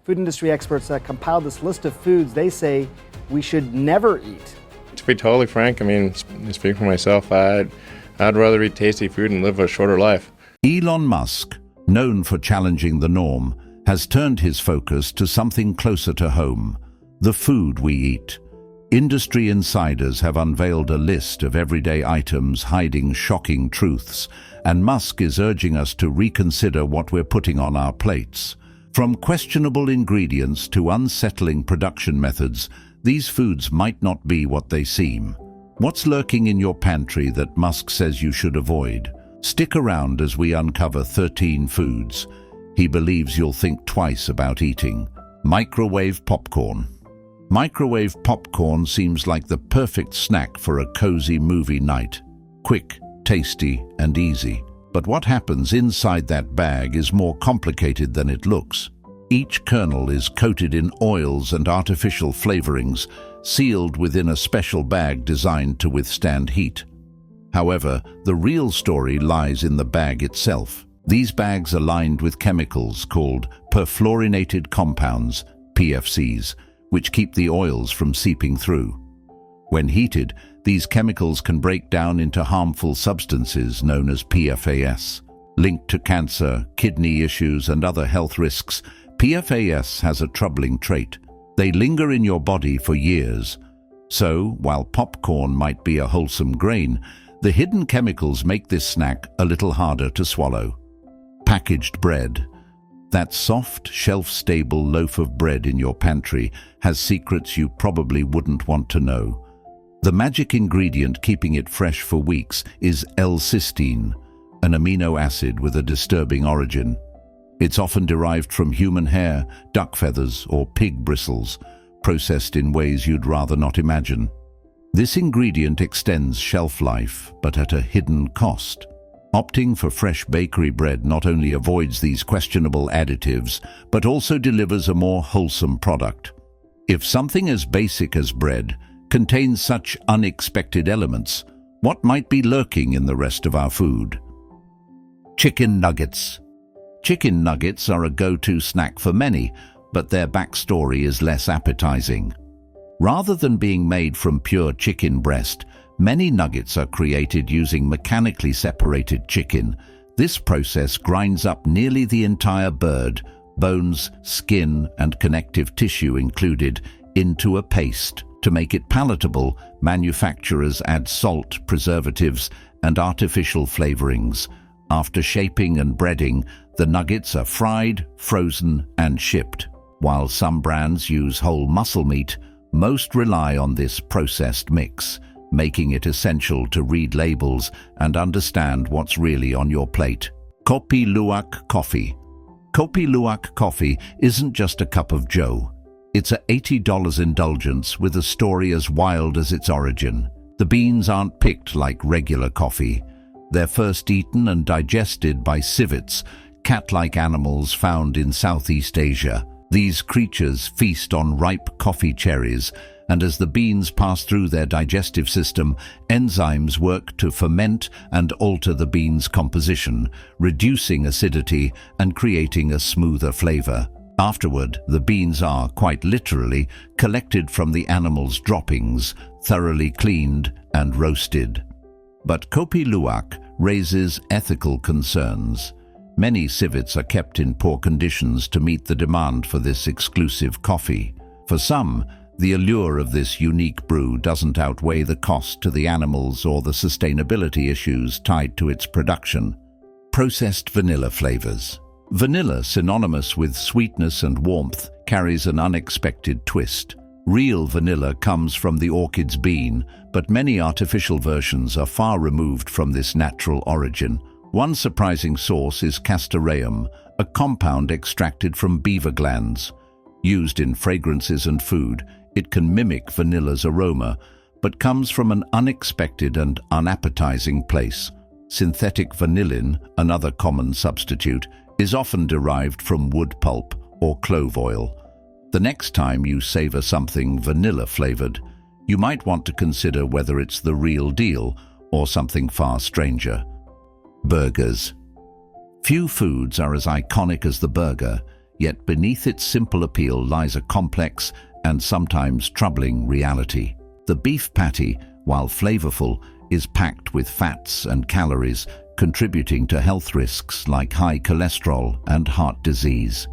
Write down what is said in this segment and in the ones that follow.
Food industry experts compiled this list of foods they say we should never eat. To be totally frank, speaking for myself, I'd rather eat tasty food and live a shorter life. Elon Musk, known for challenging the norm, has turned his focus to something closer to home: the food we eat. Industry insiders have unveiled a list of everyday items hiding shocking truths, and Musk is urging us to reconsider what we're putting on our plates. From questionable ingredients to unsettling production methods, these foods might not be what they seem. What's lurking in your pantry that Musk says you should avoid? Stick around as we uncover 13 foods he believes you'll think twice about eating. Microwave popcorn. Microwave popcorn seems like the perfect snack for a cozy movie night. Quick, tasty, and easy. But what happens inside that bag is more complicated than it looks. Each kernel is coated in oils and artificial flavorings, sealed within a special bag designed to withstand heat. However, the real story lies in the bag itself. These bags are lined with chemicals called perfluorinated compounds, PFCs, which keep the oils from seeping through. When heated, these chemicals can break down into harmful substances known as PFAS. Linked to cancer, kidney issues, and other health risks, PFAS has a troubling trait. They linger in your body for years. So, while popcorn might be a wholesome grain, the hidden chemicals make this snack a little harder to swallow. Packaged bread. That soft, shelf-stable loaf of bread in your pantry has secrets you probably wouldn't want to know. The magic ingredient keeping it fresh for weeks is L-cysteine, an amino acid with a disturbing origin. It's often derived from human hair, duck feathers, or pig bristles, processed in ways you'd rather not imagine. This ingredient extends shelf life, but at a hidden cost. Opting for fresh bakery bread not only avoids these questionable additives, but also delivers a more wholesome product. If something as basic as bread contains such unexpected elements, what might be lurking in the rest of our food? Chicken nuggets. Chicken nuggets are a go-to snack for many, but their backstory is less appetizing. Rather than being made from pure chicken breast, many nuggets are created using mechanically separated chicken. This process grinds up nearly the entire bird, bones, skin, and connective tissue included, into a paste. To make it palatable, manufacturers add salt, preservatives, and artificial flavorings. After shaping and breading, the nuggets are fried, frozen, and shipped. While some brands use whole muscle meat, most rely on this processed mix, making it essential to read labels and understand what's really on your plate. Kopi Luwak coffee. Kopi Luwak coffee isn't just a cup of joe. It's a $80 indulgence with a story as wild as its origin. The beans aren't picked like regular coffee. They're first eaten and digested by civets, cat-like animals found in Southeast Asia. These creatures feast on ripe coffee cherries, and as the beans pass through their digestive system, enzymes work to ferment and alter the bean's composition, reducing acidity and creating a smoother flavor. Afterward, the beans are, quite literally, collected from the animal's droppings, thoroughly cleaned and roasted. But Kopi Luwak raises ethical concerns. Many civets are kept in poor conditions to meet the demand for this exclusive coffee. For some, the allure of this unique brew doesn't outweigh the cost to the animals or the sustainability issues tied to its production. Processed vanilla flavors. Vanilla, synonymous with sweetness and warmth, carries an unexpected twist. Real vanilla comes from the orchid's bean, but many artificial versions are far removed from this natural origin. One surprising source is castoreum, a compound extracted from beaver glands. Used in fragrances and food, it can mimic vanilla's aroma, but comes from an unexpected and unappetizing place. Synthetic vanillin, another common substitute, is often derived from wood pulp or clove oil. The next time you savor something vanilla-flavored, you might want to consider whether it's the real deal or something far stranger. Burgers. Few foods are as iconic as the burger, yet beneath its simple appeal lies a complex and sometimes troubling reality. The beef patty, while flavorful, is packed with fats and calories, contributing to health risks like high cholesterol and heart disease.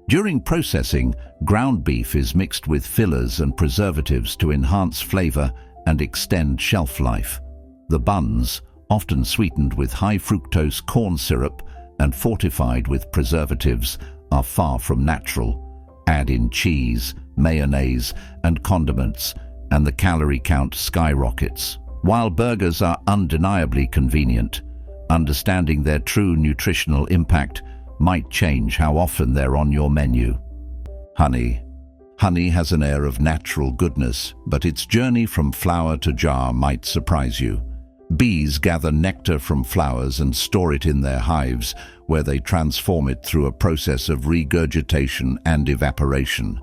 During processing, ground beef is mixed with fillers and preservatives to enhance flavor and extend shelf life. The buns, often sweetened with high fructose corn syrup and fortified with preservatives, are far from natural. Add in cheese, mayonnaise, and condiments, and the calorie count skyrockets. While burgers are undeniably convenient, understanding their true nutritional impact might change how often they're on your menu. Honey. Honey has an air of natural goodness, but its journey from flower to jar might surprise you. Bees gather nectar from flowers and store it in their hives, where they transform it through a process of regurgitation and evaporation.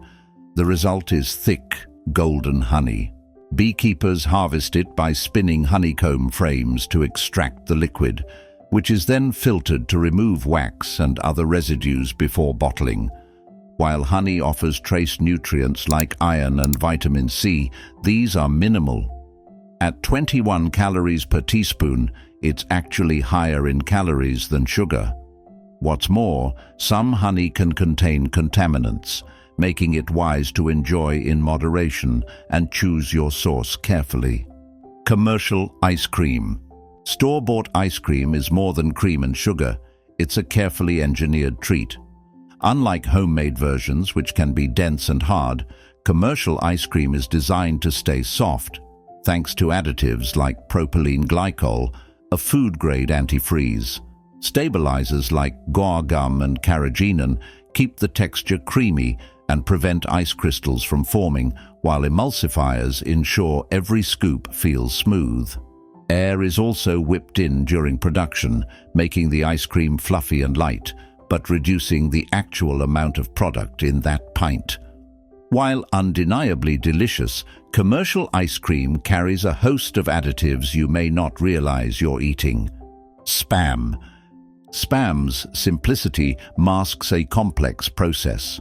The result is thick, golden honey. Beekeepers harvest it by spinning honeycomb frames to extract the liquid, which is then filtered to remove wax and other residues before bottling. While honey offers trace nutrients like iron and vitamin C, these are minimal. At 21 calories per teaspoon, it's actually higher in calories than sugar. What's more, some honey can contain contaminants, making it wise to enjoy in moderation and choose your source carefully. Commercial ice cream. Store-bought ice cream is more than cream and sugar. It's a carefully engineered treat. Unlike homemade versions, which can be dense and hard, commercial ice cream is designed to stay soft, thanks to additives like propylene glycol, a food-grade antifreeze. Stabilizers like guar gum and carrageenan keep the texture creamy and prevent ice crystals from forming, while emulsifiers ensure every scoop feels smooth. Air is also whipped in during production, making the ice cream fluffy and light, but reducing the actual amount of product in that pint. While undeniably delicious, commercial ice cream carries a host of additives you may not realize you're eating. Spam. Spam's simplicity masks a complex process.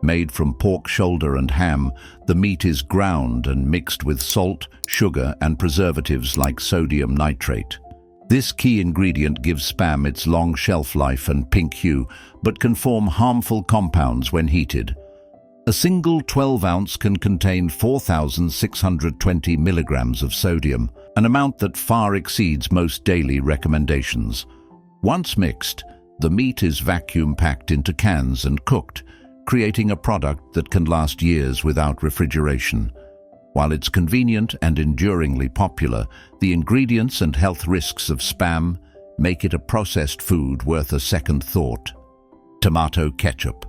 Made from pork shoulder and ham, the meat is ground and mixed with salt, sugar, and preservatives like sodium nitrate. This key ingredient gives Spam its long shelf life and pink hue, but can form harmful compounds when heated. A single 12-ounce can contain 4,620 milligrams of sodium, an amount that far exceeds most daily recommendations. Once mixed, the meat is vacuum-packed into cans and cooked, creating a product that can last years without refrigeration. While it's convenient and enduringly popular, the ingredients and health risks of Spam make it a processed food worth a second thought. Tomato ketchup.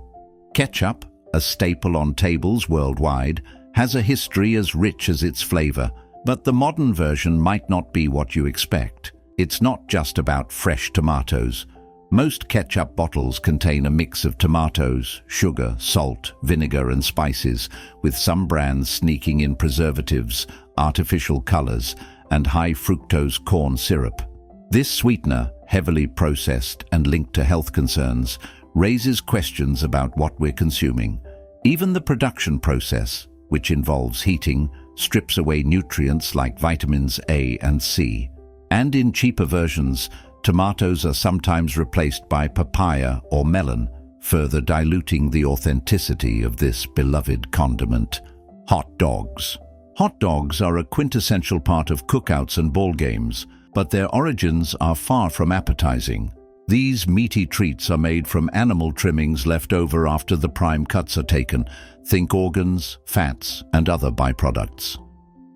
Ketchup, a staple on tables worldwide, has a history as rich as its flavor, but the modern version might not be what you expect. It's not just about fresh tomatoes. Most ketchup bottles contain a mix of tomatoes, sugar, salt, vinegar, and spices, with some brands sneaking in preservatives, artificial colors, and high fructose corn syrup. This sweetener, heavily processed and linked to health concerns, raises questions about what we're consuming. Even the production process, which involves heating, strips away nutrients like vitamins A and C. And in cheaper versions, tomatoes are sometimes replaced by papaya or melon, further diluting the authenticity of this beloved condiment. Hot dogs. Hot dogs are a quintessential part of cookouts and ball games, but their origins are far from appetizing. These meaty treats are made from animal trimmings left over after the prime cuts are taken. Think organs, fats, and other byproducts.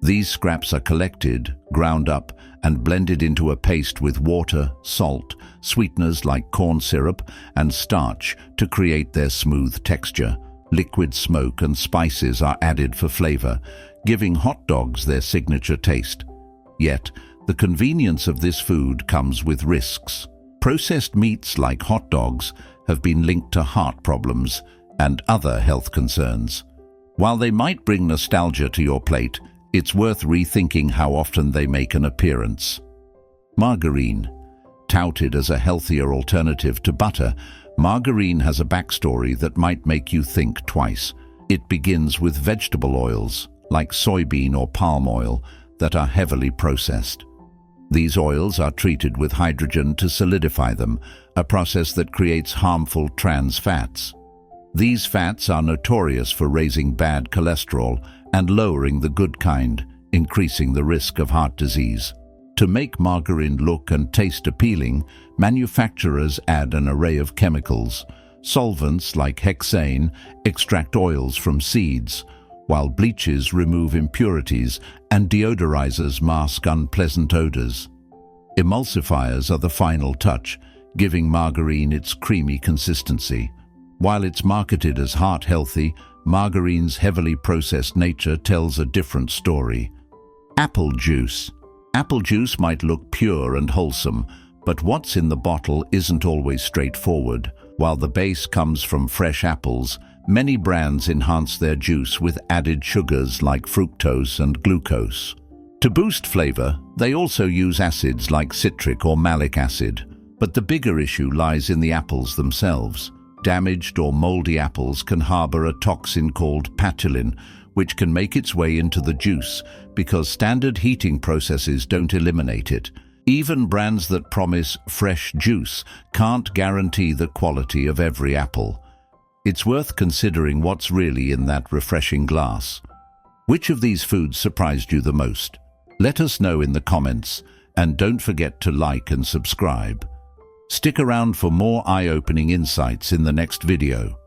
These scraps are collected, ground up, and blended into a paste with water, salt, sweeteners like corn syrup, and starch to create their smooth texture. Liquid smoke and spices are added for flavor, giving hot dogs their signature taste. Yet, the convenience of this food comes with risks. Processed meats like hot dogs have been linked to heart problems and other health concerns. While they might bring nostalgia to your plate, it's worth rethinking how often they make an appearance. Margarine. Touted as a healthier alternative to butter, Margarine has a backstory that might make you think twice. It begins with vegetable oils, like soybean or palm oil, that are heavily processed. These oils are treated with hydrogen to solidify them, a process that creates harmful trans fats. These fats are notorious for raising bad cholesterol and lowering the good kind, increasing the risk of heart disease. To make margarine look and taste appealing, manufacturers add an array of chemicals. Solvents like hexane extract oils from seeds, while bleaches remove impurities and deodorizers mask unpleasant odors. Emulsifiers are the final touch, giving margarine its creamy consistency. While it's marketed as heart-healthy, margarine's heavily processed nature tells a different story. Apple juice. Apple juice might look pure and wholesome, but what's in the bottle isn't always straightforward. While the base comes from fresh apples, many brands enhance their juice with added sugars like fructose and glucose. To boost flavor, they also use acids like citric or malic acid. But the bigger issue lies in the apples themselves. Damaged or moldy apples can harbor a toxin called patulin, which can make its way into the juice because standard heating processes don't eliminate it. Even brands that promise fresh juice can't guarantee the quality of every apple. It's worth considering what's really in that refreshing glass. Which of these foods surprised you the most? Let us know in the comments, and don't forget to like and subscribe. Stick around for more eye-opening insights in the next video.